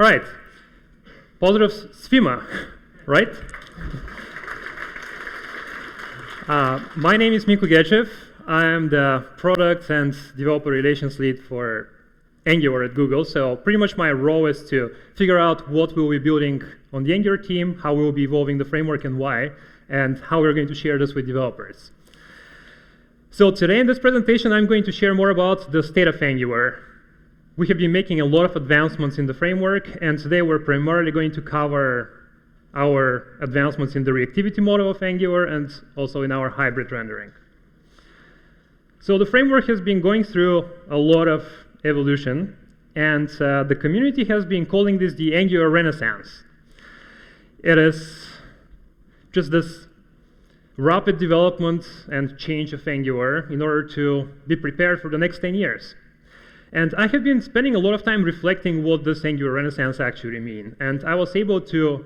right. Positive Svima, right? My name is Minko Gechev. I am the product and developer relations lead for Angular at Google. So pretty much my role is to figure out what we'll be building on the Angular team, how we'll be evolving the framework and why, and how we're going to share this with developers. So today in this presentation, I'm going to share more about the state of Angular. We have been making a lot of advancements in the framework, and today we're primarily going to cover our advancements in the reactivity model of Angular and also in our hybrid rendering. So the framework has been going through a lot of evolution, and the community has been calling this the Angular Renaissance. It is just this rapid development and change of Angular in order to be prepared for the next 10 years. And I have been spending a lot of time reflecting what this Angular Renaissance actually means, and I was able to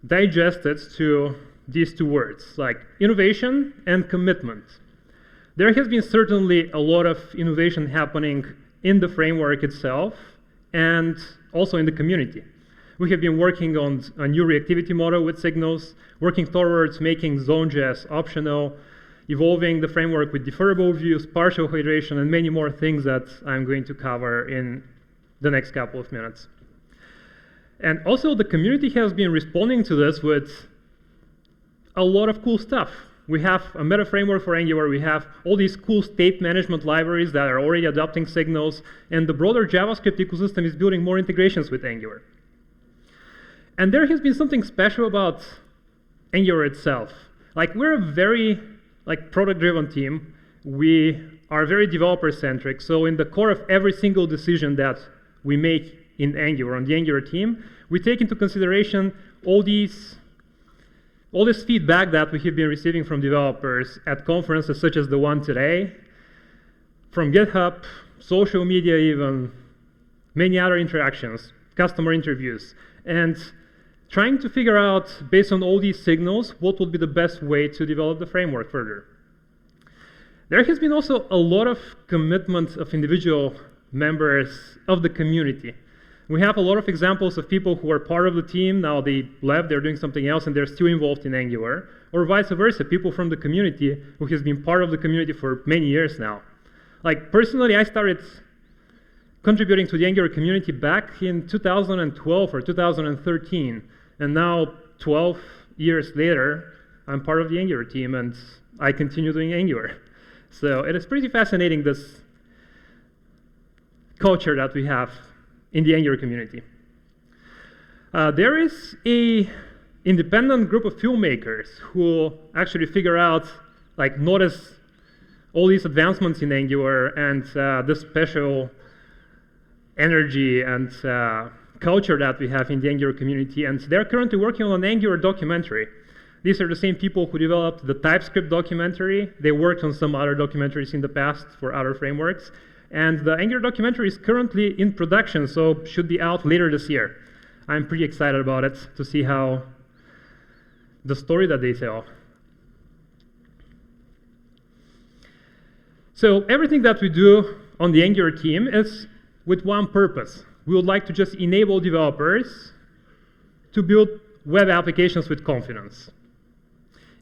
digest it to these two words, like innovation and commitment. There has been certainly a lot of innovation happening in the framework itself and also in the community. We have been working on a new reactivity model with signals, working towards making Zone.js optional, evolving the framework with deferrable views, partial hydration, and many more things that I'm going to cover in the next couple of minutes. And also the community has been responding to this with a lot of cool stuff. We have a meta framework for Angular, we have all these cool state management libraries that are already adopting signals, and the broader JavaScript ecosystem is building more integrations with Angular. And there has been something special about Angular itself. Like, we're a very product-driven team. We are very developer-centric, so in the core of every single decision that we make in Angular, on the Angular team, we take into consideration all this feedback that we have been receiving from developers at conferences such as the one today, from GitHub, social media even, many other interactions, customer interviews, and trying to figure out, based on all these signals, what would be the best way to develop the framework further. There has been also a lot of commitment of individual members of the community. We have a lot of examples of people who are part of the team, now they left, they're doing something else, and they're still involved in Angular, or vice versa, people from the community who has been part of the community for many years now. Like, personally, I started contributing to the Angular community back in 2012 or 2013, and now 12 years later, I'm part of the Angular team, and I continue doing Angular. So it is pretty fascinating, this culture that we have in the Angular community. There is an independent group of filmmakers who actually figure out, notice all these advancements in Angular and this special energy and culture that we have in the Angular community, and they're currently working on an Angular documentary. These are the same people who developed the TypeScript documentary. They worked on some other documentaries in the past for other frameworks. And the Angular documentary is currently in production, so should be out later this year. I'm pretty excited about it to see how the story that they tell. So everything that we do on the Angular team is with one purpose. We would like to just enable developers to build web applications with confidence.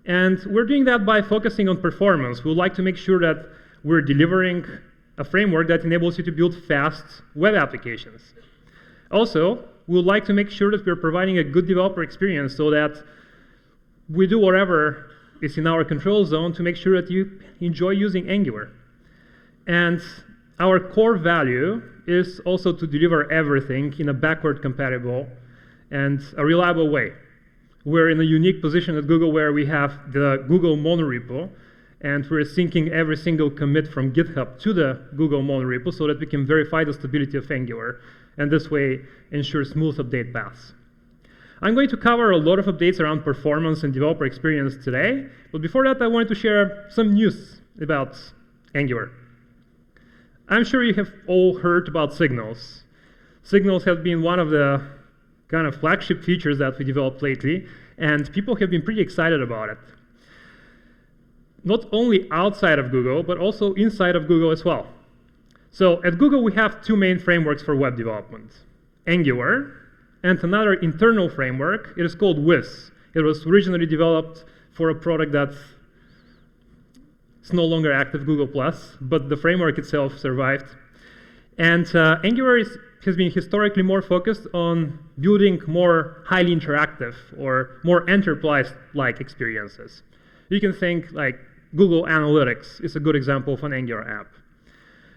And we're doing that by focusing on performance. We would like to make sure that we're delivering a framework that enables you to build fast web applications. Also, we would like to make sure that we're providing a good developer experience so that we do whatever is in our control zone to make sure that you enjoy using Angular. And our core value is also to deliver everything in a backward compatible and a reliable way. We're in a unique position at Google where we have the Google monorepo, and we're syncing every single commit from GitHub to the Google monorepo so that we can verify the stability of Angular, and this way ensure smooth update paths. I'm going to cover a lot of updates around performance and developer experience today, but before that I wanted to share some news about Angular. I'm sure you have all heard about signals. Signals have been one of the kind of flagship features that we developed lately, and people have been pretty excited about it. Not only outside of Google, but also inside of Google as well. So at Google, we have two main frameworks for web development, Angular and another internal framework. It is called Wiz. It was originally developed for a product that's no longer active, Google+, but the framework itself survived. And Angular has been historically more focused on building more highly interactive or more enterprise-like experiences. You can think like Google Analytics is a good example of an Angular app.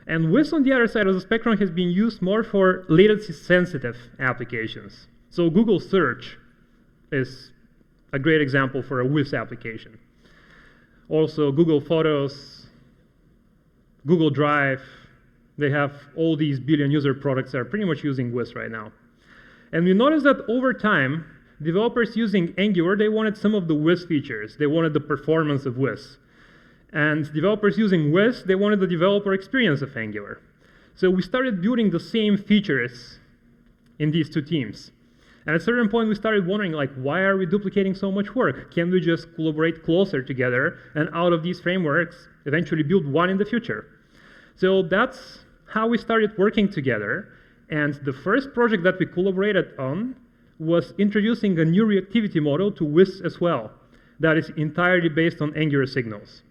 And Wiz on the other side of the spectrum has been used more for latency-sensitive applications. So Google Search is a great example for a Wiz application. Also, Google Photos, Google Drive, they have all these billion user products that are pretty much using Wiz right now. And we noticed that over time, developers using Angular, they wanted some of the Wiz features. They wanted the performance of Wiz. And developers using Wiz, they wanted the developer experience of Angular. So we started building the same features in these two teams. And at a certain point, we started wondering, like, why are we duplicating so much work? Can we just collaborate closer together and out of these frameworks, eventually build one in the future? So that's how we started working together. And the first project that we collaborated on was introducing a new reactivity model to Wiz as well that is entirely based on Angular signals.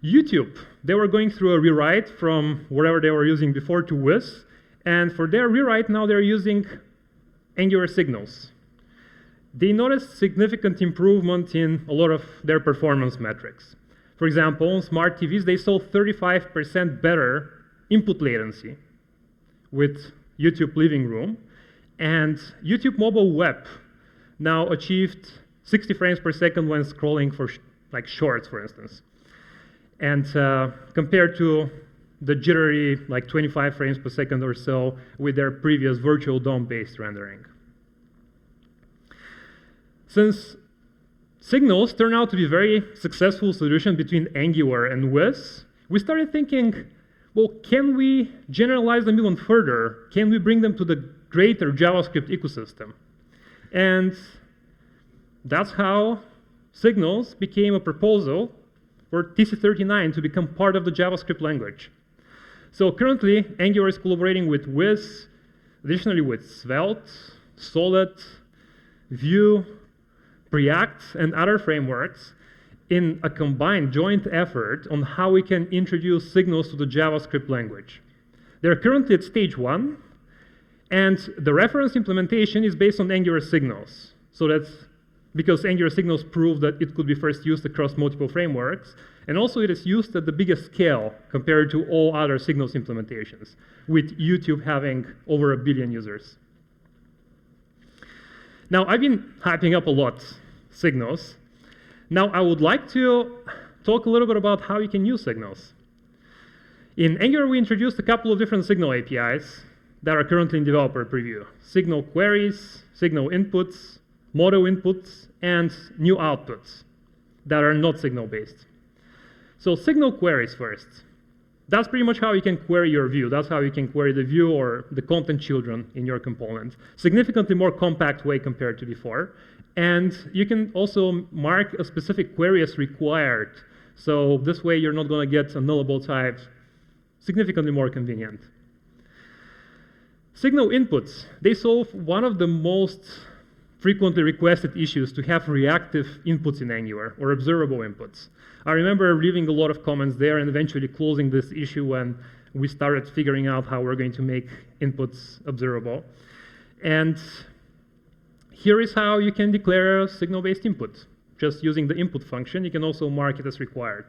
YouTube, they were going through a rewrite from whatever they were using before to Wiz. And for their rewrite, now they're using Angular signals. They noticed significant improvement in a lot of their performance metrics. For example, on smart TVs, they saw 35% better input latency with YouTube Living Room. And YouTube mobile web now achieved 60 frames per second when scrolling for like shorts, for instance. And compared to the jittery, like 25 frames per second or so with their previous virtual DOM-based rendering. Since signals turned out to be a very successful solution between Angular and Wiz, we started thinking, well, can we generalize them even further? Can we bring them to the greater JavaScript ecosystem? And that's how signals became a proposal for TC39 to become part of the JavaScript language. So currently, Angular is collaborating with Wiz, additionally with Svelte, Solid, Vue, React, and other frameworks in a combined joint effort on how we can introduce signals to the JavaScript language. They're currently at stage 1, and the reference implementation is based on Angular signals. So that's because Angular signals prove that it could be first used across multiple frameworks, and also it is used at the biggest scale compared to all other signals implementations, with YouTube having over 1 billion users. Now, I've been hyping up a lot signals. Now, I would like to talk a little bit about how you can use signals. In Angular, we introduced a couple of different signal APIs that are currently in developer preview. Signal queries, signal inputs, model inputs, and new outputs that are not signal-based. So signal queries first. That's pretty much how you can query your view. That's how you can query the view or the content children in your component. Significantly more compact way compared to before. And you can also mark a specific query as required. So this way you're not going to get a nullable type. Significantly more convenient. Signal inputs. They solve one of the most frequently requested issues to have reactive inputs in Angular, or observable inputs. I remember leaving a lot of comments there and eventually closing this issue when we started figuring out how we're going to make inputs observable. And here is how you can declare a signal-based input. Just using the input function, you can also mark it as required.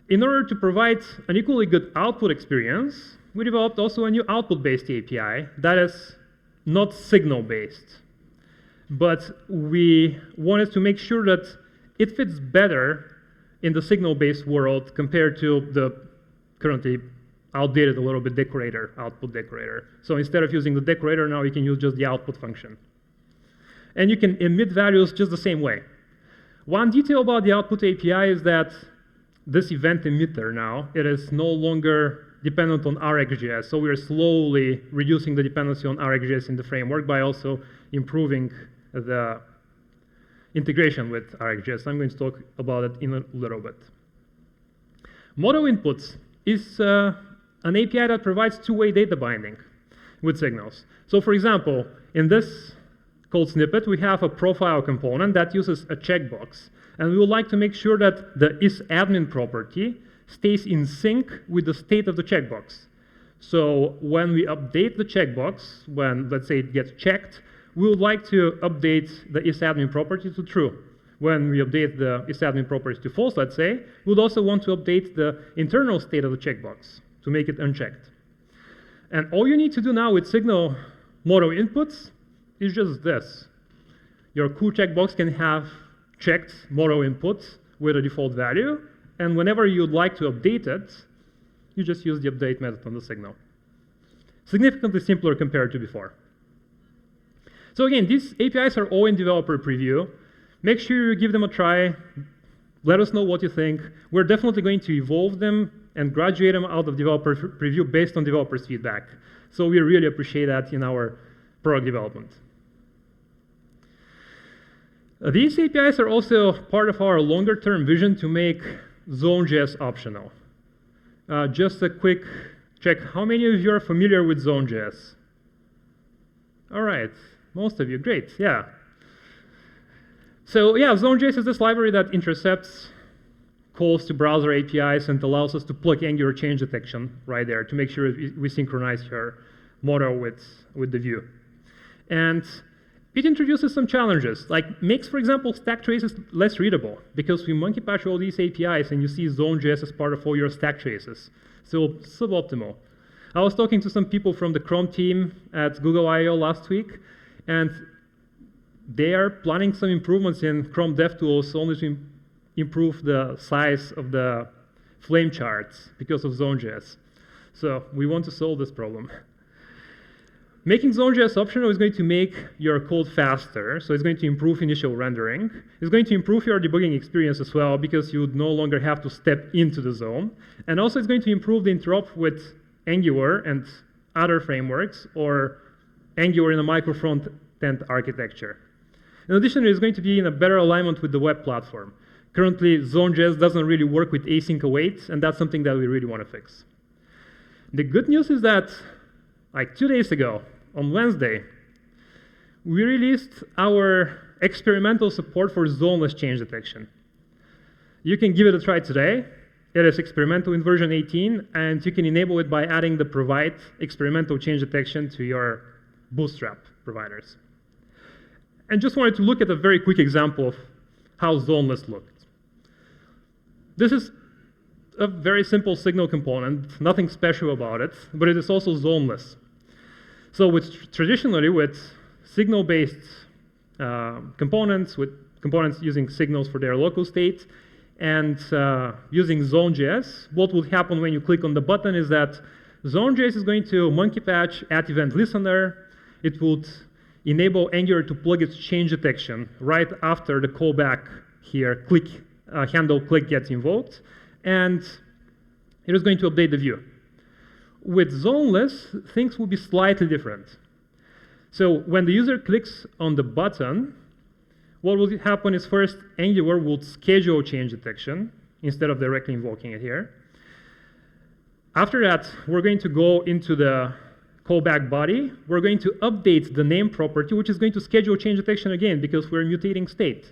In order to provide an equally good output experience, we developed also a new output-based API that is not signal-based. But we wanted to make sure that it fits better in the signal-based world compared to the currently outdated a little bit decorator, output decorator. So instead of using the decorator, now you can use just the output function. And you can emit values just the same way. One detail about the output API is that this event emitter now, it is no longer dependent on RxJS. So we're slowly reducing the dependency on RxJS in the framework by also improving the integration with RxJS. I'm going to talk about it in a little bit. Model inputs is an API that provides two-way data binding. with signals. So for example, in this code snippet, we have a profile component that uses a checkbox. And we would like to make sure that the isAdmin property stays in sync with the state of the checkbox. So when we update the checkbox, when, let's say, it gets checked, we would like to update the isAdmin property to true. When we update the isAdmin property to false, let's say, we would also want to update the internal state of the checkbox to make it unchecked. And all you need to do now with signal model inputs is just this. Your cool checkbox can have checked model inputs with a default value, and whenever you'd like to update it, you just use the update method on the signal. Significantly simpler compared to before. So again, these APIs are all in developer preview. Make sure you give them a try. Let us know what you think. We're definitely going to evolve them and graduate them out of developer preview based on developers' feedback. So we really appreciate that in our product development. These APIs are also part of our longer-term vision to make Zone.js optional. Just a quick check. How many of you are familiar with Zone.js? All right, most of you. Great, yeah. So yeah, Zone.js is this library that intercepts calls to browser APIs and allows us to plug Angular change detection right there to make sure we synchronize your model with the view. And it introduces some challenges, like makes, for example, stack traces less readable, because we monkey patch all these APIs and you see Zone.js as part of all your stack traces. So suboptimal. I was talking to some people from the Chrome team at Google I/O last week, and they are planning some improvements in Chrome DevTools only to improve the size of the flame charts because of Zone.js. So we want to solve this problem. Making Zone.js optional is going to make your code faster, so it's going to improve initial rendering. It's going to improve your debugging experience as well, because you would no longer have to step into the zone. And also it's going to improve the interop with Angular and other frameworks, or Angular in a micro front-end architecture. In addition, it's going to be in a better alignment with the web platform. Currently, Zone.js doesn't really work with async await, and that's something that we really want to fix. The good news is that, like 2 days ago, on Wednesday, we released our experimental support for zoneless change detection. You can give it a try today. It is experimental in version 18, and you can enable it by adding the provide experimental change detection to your Bootstrap providers. And just wanted to look at a very quick example of how zoneless looked. This is a very simple signal component, nothing special about it, but it is also zoneless. So traditionally with signal-based components, with components using signals for their local state, and using Zone.js, what would happen when you click on the button is that Zone.js is going to monkey patch at event listener. It would enable Angular to plug its change detection right after the callback here, handle click gets invoked, and it is going to update the view. With zoneless, things will be slightly different. So when the user clicks on the button, what will happen is first, Angular will schedule change detection instead of directly invoking it here. After that, we're going to go into the callback body. We're going to update the name property, which is going to schedule change detection again because we're mutating state.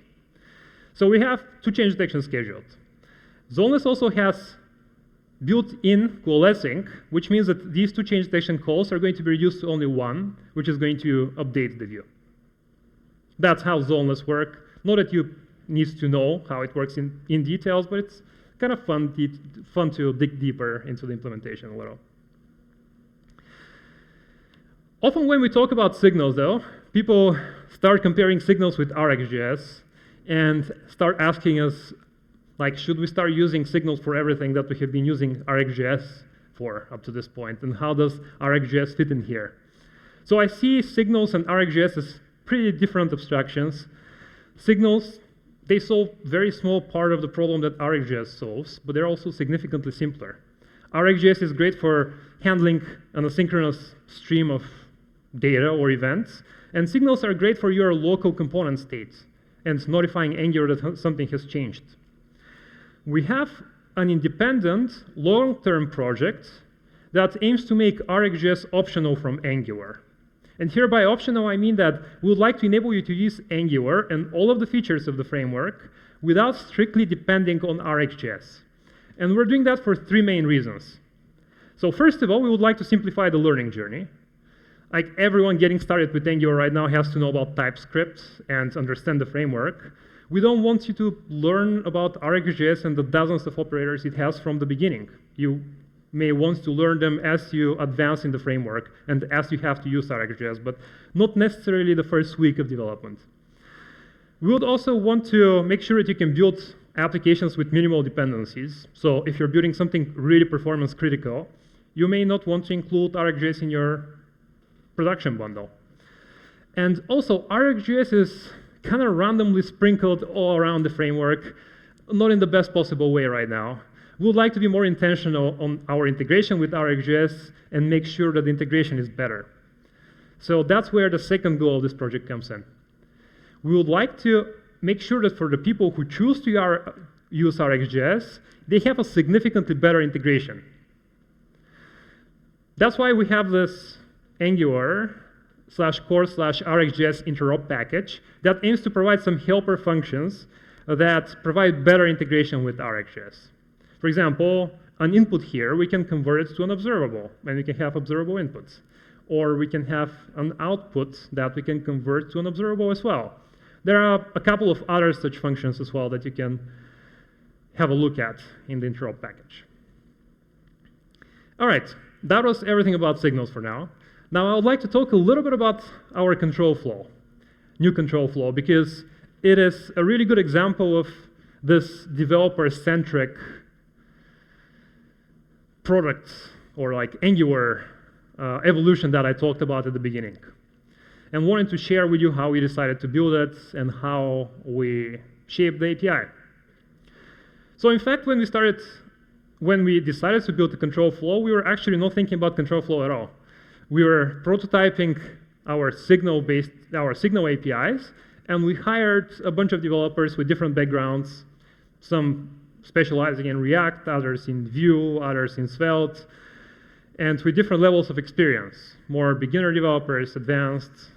So we have two change detections scheduled. Zoneless also has built-in coalescing, which means that these two change detection calls are going to be reduced to only one, which is going to update the view. That's how zoneless works. Not that you need to know how it works in details, but it's kind of fun to dig deeper into the implementation a little. Often when we talk about signals, though, people start comparing signals with RxJS and start asking us, like, should we start using signals for everything that we have been using RxJS for up to this point? And how does RxJS fit in here? So I see signals and RxJS as pretty different abstractions. Signals, they solve a very small part of the problem that RxJS solves, but they're also significantly simpler. RxJS is great for handling an asynchronous stream of data or events, and signals are great for your local component states and notifying Angular that something has changed. We have an independent, long-term project that aims to make RxJS optional from Angular. And here by optional, I mean that we would like to enable you to use Angular and all of the features of the framework without strictly depending on RxJS. And we're doing that for three main reasons. So first of all, we would like to simplify the learning journey. Like everyone getting started with Angular right now has to know about TypeScript and understand the framework. We don't want you to learn about RxJS and the dozens of operators it has from the beginning. You may want to learn them as you advance in the framework and as you have to use RxJS, but not necessarily the first week of development. We would also want to make sure that you can build applications with minimal dependencies. So if you're building something really performance critical, you may not want to include RxJS in your production bundle. And also, RxJS is kind of randomly sprinkled all around the framework, not in the best possible way right now. We would like to be more intentional on our integration with RxJS and make sure that the integration is better. So that's where the second goal of this project comes in. We would like to make sure that for the people who choose to use RxJS, they have a significantly better integration. That's why we have this Angular/core/RxJS interop package that aims to provide some helper functions that provide better integration with RxJS. For example, an input here, we can convert it to an observable, and we can have observable inputs. Or we can have an output that we can convert to an observable as well. There are a couple of other such functions as well that you can have a look at in the interop package. All right, that was everything about signals for now. Now I would like to talk a little bit about our control flow, new control flow, because it is a really good example of this developer-centric product or like Angular evolution that I talked about at the beginning. And wanted to share with you how we decided to build it and how we shaped the API. So in fact, when we decided to build the control flow, we were actually not thinking about control flow at all. We were prototyping our signal APIs, and we hired a bunch of developers with different backgrounds, some specializing in React, others in Vue, others in Svelte, and with different levels of experience, more beginner developers, advanced,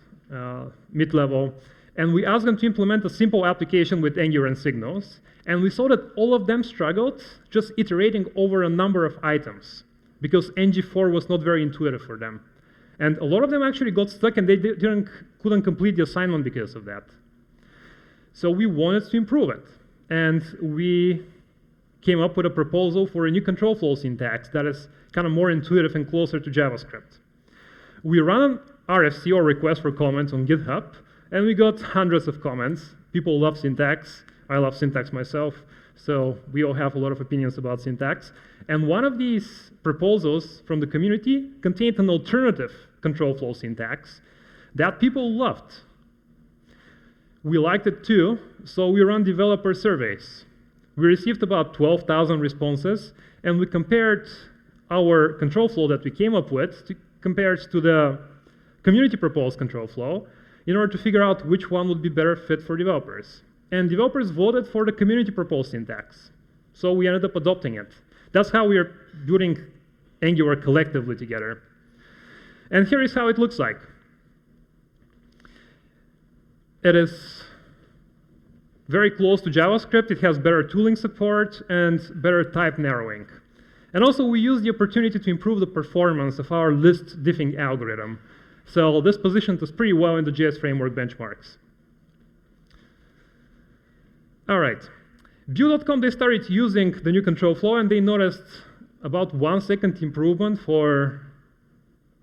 mid-level. And we asked them to implement a simple application with Angular and signals, and we saw that all of them struggled just iterating over a number of items because NG4 was not very intuitive for them. And a lot of them actually got stuck and they couldn't complete the assignment because of that. So we wanted to improve it. And we came up with a proposal for a new control flow syntax that is kind of more intuitive and closer to JavaScript. We ran an RFC, or request for comments, on GitHub, and we got hundreds of comments. People love syntax. I love syntax myself, so we all have a lot of opinions about syntax. And one of these proposals from the community contained an alternative control flow syntax that people loved. We liked it too, so we ran developer surveys. We received about 12,000 responses, and we compared our control flow that we came up with compared to the community proposed control flow in order to figure out which one would be better fit for developers. And developers voted for the community proposed syntax, so we ended up adopting it. That's how we are building Angular collectively together. And here is how it looks like. It is very close to JavaScript. It has better tooling support and better type narrowing. And also, we use the opportunity to improve the performance of our list diffing algorithm. So this positioned us pretty well in the JS framework benchmarks. All right. Vue.com, they started using the new control flow, and they noticed about 1 second improvement for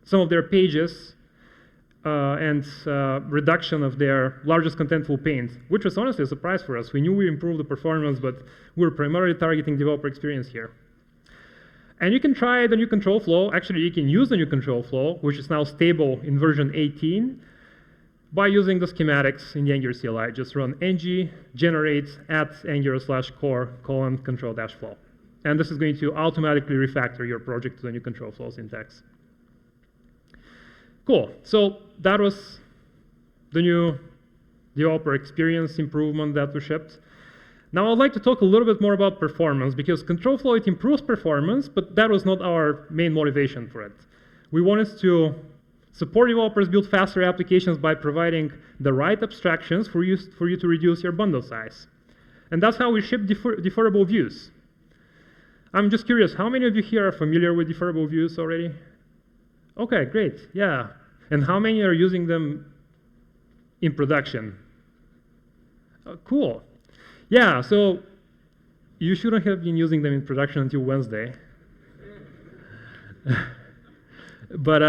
some of their pages and reduction of their largest contentful paint, which was honestly a surprise for us. We knew we improved the performance, but we were primarily targeting developer experience here. And you can try the new control flow. Actually, you can use the new control flow, which is now stable in version 18, by using the schematics in the Angular CLI. Just run ng generate @angular/core:control-flow. And this is going to automatically refactor your project to the new control flow syntax. Cool. So that was the new developer experience improvement that we shipped. Now I'd like to talk a little bit more about performance, because control flow, it improves performance, but that was not our main motivation for it. We wanted to support developers build faster applications by providing the right abstractions for you to reduce your bundle size. And that's how we ship deferrable views. I'm just curious, how many of you here are familiar with deferrable views already? Okay, great, yeah. And how many are using them in production? Cool. Yeah, so you shouldn't have been using them in production until Wednesday. But,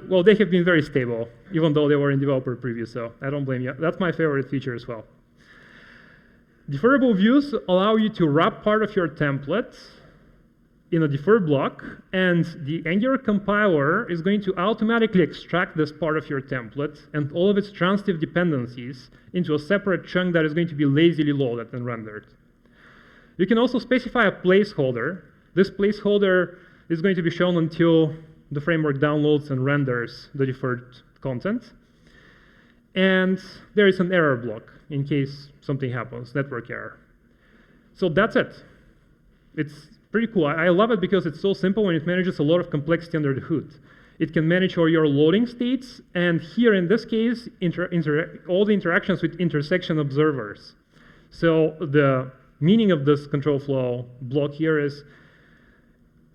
well, they have been very stable, even though they were in developer preview, so I don't blame you. That's my favorite feature as well. Deferrable views allow you to wrap part of your template in a defer block, and the Angular compiler is going to automatically extract this part of your template and all of its transitive dependencies into a separate chunk that is going to be lazily loaded and rendered. You can also specify a placeholder. This placeholder is going to be shown until the framework downloads and renders the deferred content. And there is an error block in case something happens, network error. So that's it. It's pretty cool. I love it because it's so simple and it manages a lot of complexity under the hood. It can manage all your loading states, and here in this case, all the interactions with intersection observers. So the meaning of this control flow block here is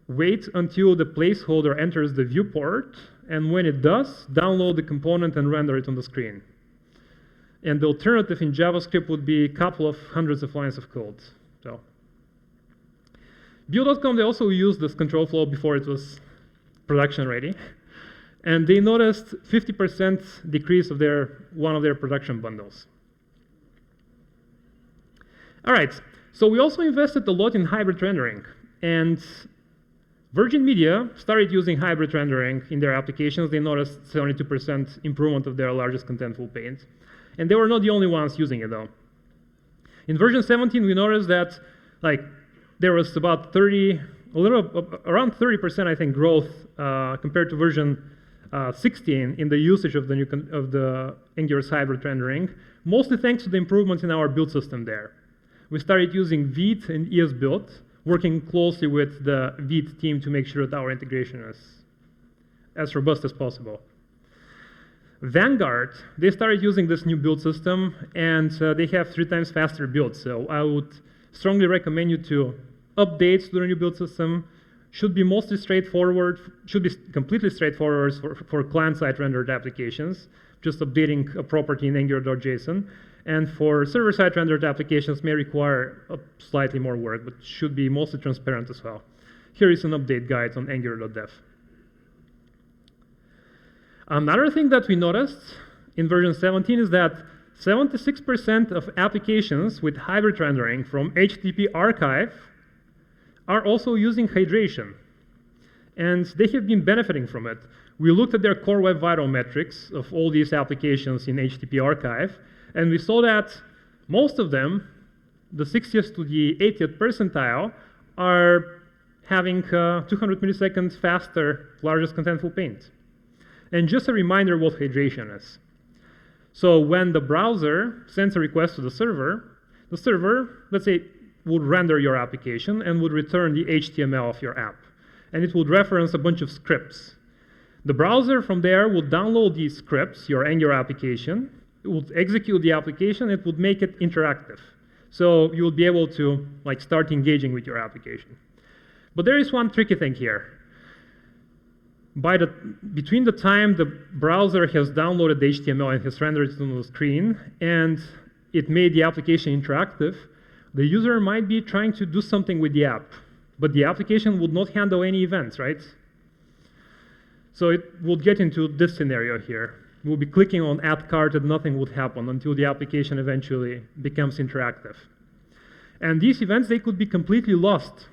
wait until the placeholder enters the viewport, and when it does, download the component and render it on the screen. And the alternative in JavaScript would be a couple of hundreds of lines of code. So, Vue.com, they also used this control flow before it was production ready. And they noticed 50% decrease of one of their production bundles. All right, so we also invested a lot in hybrid rendering. And Virgin Media started using hybrid rendering in their applications. They noticed 72% improvement of their largest contentful paint. And they were not the only ones using it, though. In version 17, we noticed that there was about around 30%, I think, growth compared to version 16 in the usage of the Angular's hybrid rendering, mostly thanks to the improvements in our build system there. We started using Vite and ESBuild, working closely with the Vite team to make sure that our integration is as robust as possible. Vanguard, they started using this new build system, and they have 3 times faster builds. So I would strongly recommend you to update to the new build system. Should be mostly straightforward, should be completely straightforward for client-side rendered applications, just updating a property in Angular.json. And for server-side rendered applications may require slightly more work, but should be mostly transparent as well. Here is an update guide on Angular.dev. Another thing that we noticed in version 17 is that 76% of applications with hybrid rendering from HTTP archive are also using hydration. And they have been benefiting from it. We looked at their core web vital metrics of all these applications in HTTP archive, and we saw that most of them, the 60th to the 80th percentile, are having 200 milliseconds faster largest contentful paint. And just a reminder what hydration is. So when the browser sends a request to the server, let's say, would render your application and would return the HTML of your app. And it would reference a bunch of scripts. The browser from there would download these scripts, your Angular application. It would execute the application. It would make it interactive. So you would be able to start engaging with your application. But there is one tricky thing here. Between the time the browser has downloaded the HTML and has rendered it on the screen and it made the application interactive, the user might be trying to do something with the app, but the application would not handle any events, right? So it would get into this scenario here. We'll be clicking on add cart and nothing would happen until the application eventually becomes interactive. And these events, they could be completely lost.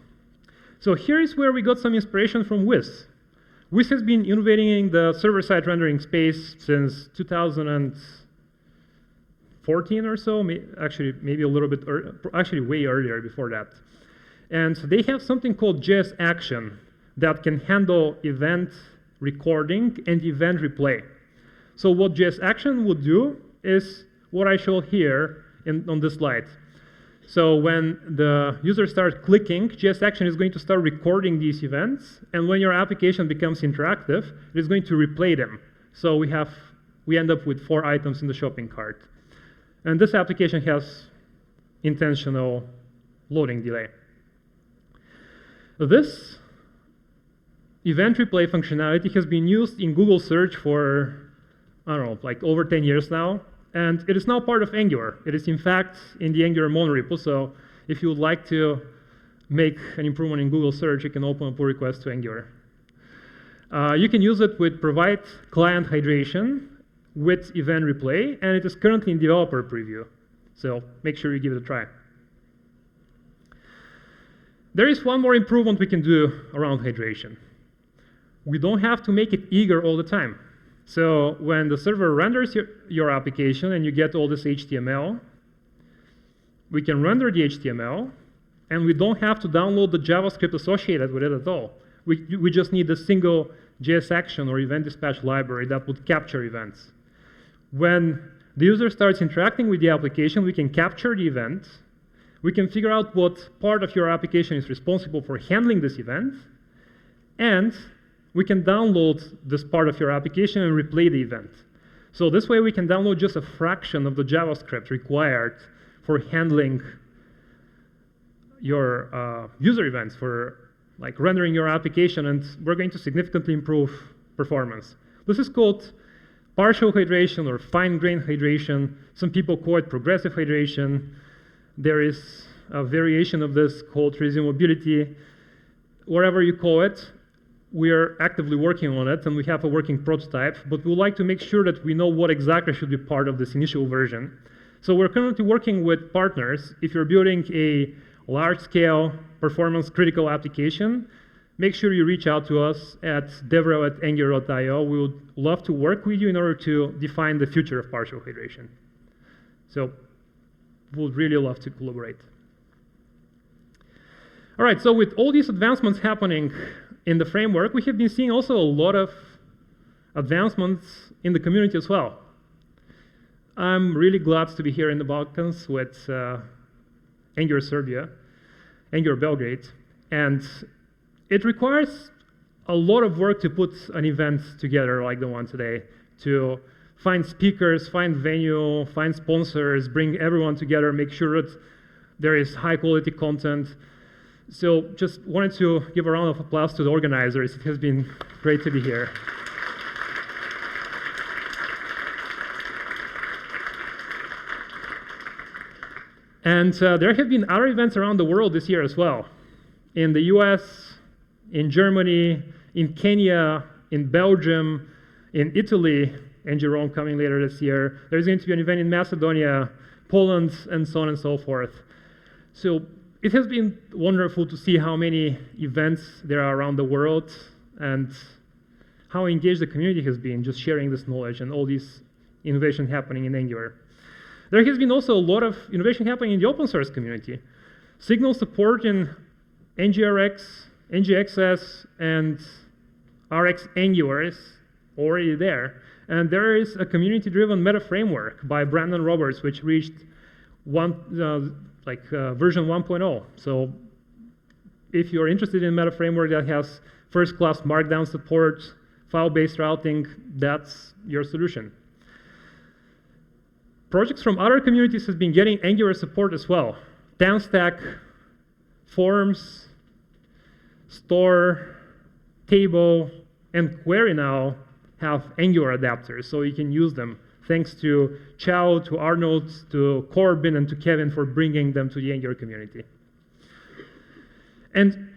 So here is where we got some inspiration from Wiz. Wiz has been innovating in the server-side rendering space since 2014 or so, actually maybe a little bit, actually way earlier before that. And they have something called JS Action that can handle event recording and event replay. So what JS Action would do is what I show here on this slide. So when the user starts clicking, JS Action is going to start recording these events, and when your application becomes interactive, it is going to replay them. So we end up with 4 items in the shopping cart. And this application has intentional loading delay. This event replay functionality has been used in Google search for, I don't know, like over 10 years now. And it is now part of Angular. It is, in fact, in the Angular monorepo. So if you would like to make an improvement in Google search, you can open a pull request to Angular. You can use it with provide client hydration with event replay, and it is currently in developer preview. So make sure you give it a try. There is one more improvement we can do around hydration. We don't have to make it eager all the time. So when the server renders your application and you get all this HTML, we can render the HTML, and we don't have to download the JavaScript associated with it at all. We just need a single JS Action or event dispatch library that would capture events. When the user starts interacting with the application, we can capture the event. We can figure out what part of your application is responsible for handling this event, and we can download this part of your application and replay the event. So this way we can download just a fraction of the JavaScript required for handling your user events, for like rendering your application, and we're going to significantly improve performance. This is called partial hydration or fine-grained hydration. Some people call it progressive hydration. There is a variation of this called resumability. Whatever you call it, we are actively working on it, and we have a working prototype, but we would like to make sure that we know what exactly should be part of this initial version. So we're currently working with partners. If you're building a large-scale, performance-critical application, make sure you reach out to us at devrel@angular.io. We would love to work with you in order to define the future of partial hydration. So we would really love to collaborate. All right, so with all these advancements happening in the framework, we have been seeing also a lot of advancements in the community as well. I'm really glad to be here in the Balkans with Angular Serbia, Angular Belgrade, and it requires a lot of work to put an event together like the one today, to find speakers, find venue, find sponsors, bring everyone together, make sure that there is high quality content. So just wanted to give a round of applause to the organizers. It has been great to be here. And there have been other events around the world this year as well. In the US, in Germany, in Kenya, in Belgium, in Italy, and Jerome coming later this year. There's going to be an event in Macedonia, Poland, and so on and so forth. So it has been wonderful to see how many events there are around the world and how engaged the community has been just sharing this knowledge and all this innovation happening in Angular. There has been also a lot of innovation happening in the open source community. Signal support in NGRX, NGXS, and Rx Angular is already there. And there is a community-driven meta framework by Brandon Roberts, which reached version 1.0. So if you're interested in meta framework that has first-class markdown support, file-based routing, that's your solution. Projects from other communities have been getting Angular support as well. TanStack, Forms, Store, Table, and Query now have Angular adapters, so you can use them. Thanks to Chow, to Arnold, to Corbin, and to Kevin for bringing them to the Angular community. And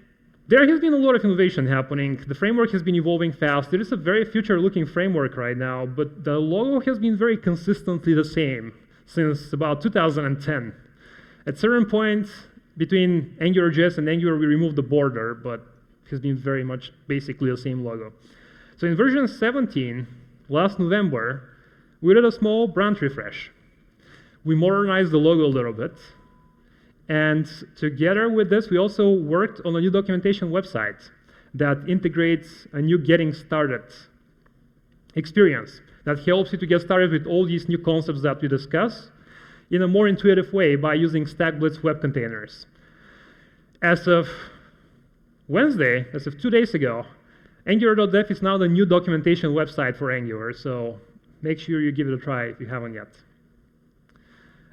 there has been a lot of innovation happening. The framework has been evolving fast. It is a very future-looking framework right now, but the logo has been very consistently the same since about 2010. At certain point between AngularJS and Angular, we removed the border, but it has been very much basically the same logo. So in version 17, last November, we did a small brand refresh. We modernized the logo a little bit. And together with this, we also worked on a new documentation website that integrates a new getting started experience that helps you to get started with all these new concepts that we discuss in a more intuitive way by using StackBlitz web containers. As of Wednesday, as of 2 days ago, Angular.dev is now the new documentation website for Angular, so make sure you give it a try if you haven't yet.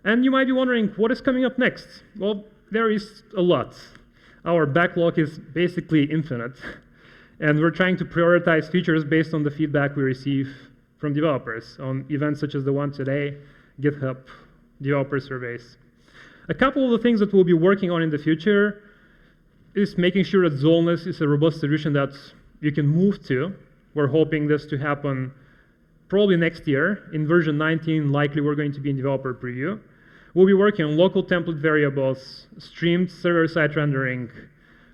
And you might be wondering, what is coming up next? Well, there is a lot. Our backlog is basically infinite, and we're trying to prioritize features based on the feedback we receive from developers on events such as the one today, GitHub, developer surveys. A couple of the things that we'll be working on in the future is making sure that Zoneless is a robust solution that you can move to. We're hoping this to happen probably next year. In version 19, likely we're going to be in developer preview. We'll be working on local template variables, streamed server-side rendering,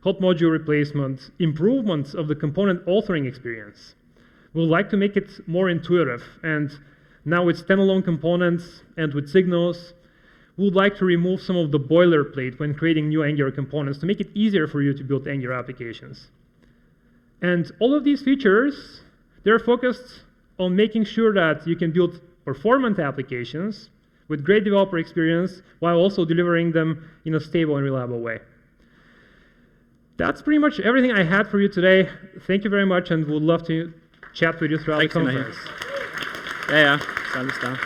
hot module replacement, improvements of the component authoring experience. We'd like to make it more intuitive, and now with standalone components and with signals, we'd like to remove some of the boilerplate when creating new Angular components to make it easier for you to build Angular applications. And all of these features, they're focused on making sure that you can build performant applications with great developer experience while also delivering them in a stable and reliable way. That's pretty much everything I had for you today. Thank you very much, and would love to chat with you throughout the conference. Yeah, alles klar.